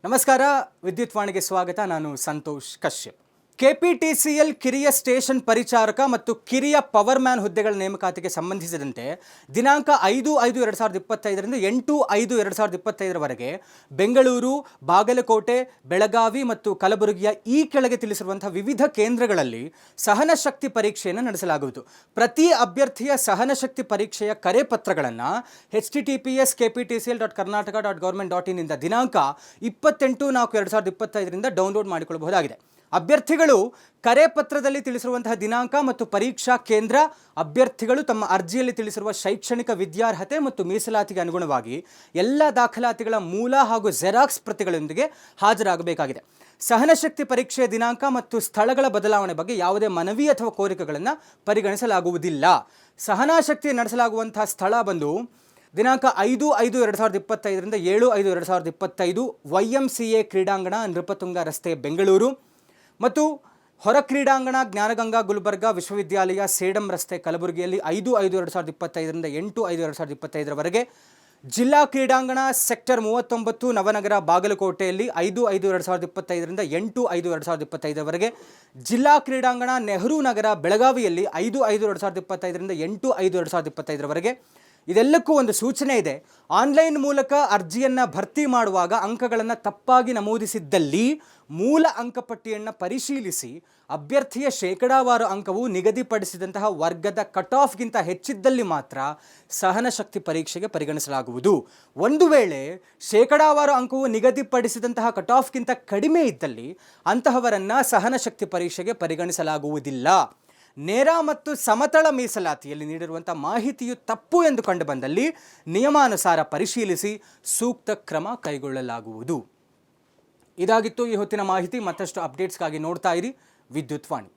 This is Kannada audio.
ನಮಸ್ಕಾರ, ವಿದ್ಯುತ್ ವಾಣಿಗೆ ಸ್ವಾಗತ. ನಾನು ಸಂತೋಷ್ ಕಶ್ಯಪ್. ಕೆಪಿಟಿಸಿಎಲ್ ಕಿರಿಯ ಸ್ಟೇಷನ್ ಪರಿಚಾರಕ ಮತ್ತು ಕಿರಿಯ ಪವರ್ ಮ್ಯಾನ್ ಹುದ್ದೆಗಳ ನೇಮಕಾತಿಗೆ ಸಂಬಂಧಿಸಿದಂತೆ ದಿನಾಂಕ 5/5/2025ರಿಂದ 8/5/2025ರವರೆಗೆ ಬೆಂಗಳೂರು, ಬಾಗಲಕೋಟೆ, ಬೆಳಗಾವಿ ಮತ್ತು ಕಲಬುರಗಿಯ ಈ ಕೆಳಗೆ ತಿಳಿಸಿರುವಂತಹ ವಿವಿಧ ಕೇಂದ್ರಗಳಲ್ಲಿ ಸಹನಶಕ್ತಿ ಪರೀಕ್ಷೆಯನ್ನು ನಡೆಸಲಾಗುವುದು. ಪ್ರತಿ ಅಭ್ಯರ್ಥಿಯ ಸಹನಶಕ್ತಿ ಪರೀಕ್ಷೆಯ ಕರೆ ಪತ್ರಗಳನ್ನು https://kptcl.karnataka.government.in ಇಂದ ದಿನಾಂಕ 28/4/2025ರಿಂದ ಡೌನ್ಲೋಡ್ ಮಾಡಿಕೊಳ್ಳಬಹುದಾಗಿದೆ. ಅಭ್ಯರ್ಥಿಗಳು ಕರೆ ಪತ್ರದಲ್ಲಿ ತಿಳಿಸಿರುವಂತಹ ದಿನಾಂಕ ಮತ್ತು ಪರೀಕ್ಷಾ ಕೇಂದ್ರ, ಅಭ್ಯರ್ಥಿಗಳು ತಮ್ಮ ಅರ್ಜಿಯಲ್ಲಿ ತಿಳಿಸಿರುವ ಶೈಕ್ಷಣಿಕ ವಿದ್ಯಾರ್ಹತೆ ಮತ್ತು ಮೀಸಲಾತಿಗೆ ಅನುಗುಣವಾಗಿ ಎಲ್ಲ ದಾಖಲಾತಿಗಳ ಮೂಲ ಹಾಗೂ ಜೆರಾಕ್ಸ್ ಪ್ರತಿಗಳೊಂದಿಗೆ ಹಾಜರಾಗಬೇಕಾಗಿದೆ. ಸಹನಶಕ್ತಿ ಪರೀಕ್ಷೆಯ ದಿನಾಂಕ ಮತ್ತು ಸ್ಥಳಗಳ ಬದಲಾವಣೆ ಬಗ್ಗೆ ಯಾವುದೇ ಮನವಿ ಅಥವಾ ಕೋರಿಕೆಗಳನ್ನು ಪರಿಗಣಿಸಲಾಗುವುದಿಲ್ಲ. ಸಹನಶಕ್ತಿ ನಡೆಸಲಾಗುವಂತಹ ಸ್ಥಳ ಬಂದು ದಿನಾಂಕ 5/5/2025ರಿಂದ 7/5/2025 YMCA ಕ್ರೀಡಾಂಗಣ, ನೃಪತುಂಗ ರಸ್ತೆ, ಬೆಂಗಳೂರು ಮತ್ತು ಹೊರ ಕ್ರೀಡಾಂಗಣ ಜ್ಞಾನಗಂಗಾ ಗುಲ್ಬರ್ಗಾ ವಿಶ್ವವಿದ್ಯಾಲಯ, ಸೇಡಂ ರಸ್ತೆ, ಕಲಬುರಗಿಯಲ್ಲಿ 5/5/2025ರಿಂದ 8/5/2025ರವರೆಗೆ. ಜಿಲ್ಲಾ ಕ್ರೀಡಾಂಗಣ ಸೆಕ್ಟರ್ 39 ನವನಗರ, ಬಾಗಲಕೋಟೆಯಲ್ಲಿ 5/5/2025ರಿಂದ 8/5/2025ರವರೆಗೆ. ಜಿಲ್ಲಾ ಕ್ರೀಡಾಂಗಣ ನೆಹರು ನಗರ, ಬೆಳಗಾವಿಯಲ್ಲಿ 5/5/2025ರಿಂದ 8/5/2025ರವರೆಗೆ. ಇದೆಲ್ಲಕ್ಕೂ ಒಂದು ಸೂಚನೆ ಇದೆ. ಆನ್ಲೈನ್ ಮೂಲಕ ಅರ್ಜಿಯನ್ನು ಭರ್ತಿ ಮಾಡುವಾಗ ಅಂಕಗಳನ್ನು ತಪ್ಪಾಗಿ ನಮೂದಿಸಿದ್ದಲ್ಲಿ ಮೂಲ ಅಂಕಪಟ್ಟಿಯನ್ನು ಪರಿಶೀಲಿಸಿ ಅಭ್ಯರ್ಥಿಯ ಶೇಕಡಾವಾರು ಅಂಕವು ನಿಗದಿಪಡಿಸಿದಂತಹ ವರ್ಗದ ಕಟ್ ಆಫ್ಗಿಂತ ಹೆಚ್ಚಿದ್ದಲ್ಲಿ ಮಾತ್ರ ಸಹನಶಕ್ತಿ ಪರೀಕ್ಷೆಗೆ ಪರಿಗಣಿಸಲಾಗುವುದು. ಒಂದು ವೇಳೆ ಶೇಕಡಾವಾರು ಅಂಕವು ನಿಗದಿಪಡಿಸಿದಂತಹ ಕಟ್ ಆಫ್ಗಿಂತ ಕಡಿಮೆ ಇದ್ದಲ್ಲಿ ಅಂತಹವರನ್ನು ಸಹನಶಕ್ತಿ ಪರೀಕ್ಷೆಗೆ ಪರಿಗಣಿಸಲಾಗುವುದಿಲ್ಲ. ನೇರ ಮತ್ತು ಸಮತಳ ಮೀಸಲಾತಿಯಲ್ಲಿ ನೀಡಿರುವಂಥ ಮಾಹಿತಿಯು ತಪ್ಪು ಎಂದು ಕಂಡುಬಂದಲ್ಲಿ ನಿಯಮಾನುಸಾರ ಪರಿಶೀಲಿಸಿ ಸೂಕ್ತ ಕ್ರಮ ಕೈಗೊಳ್ಳಲಾಗುವುದು. ಇದಾಗಿತ್ತು ಈ ಹೊತ್ತಿನ ಮಾಹಿತಿ. ಮತ್ತಷ್ಟು ಅಪ್ಡೇಟ್ಸ್ಗಾಗಿ ನೋಡ್ತಾ ಇರಿ ವಿದ್ಯುತ್ ವಾಣಿ.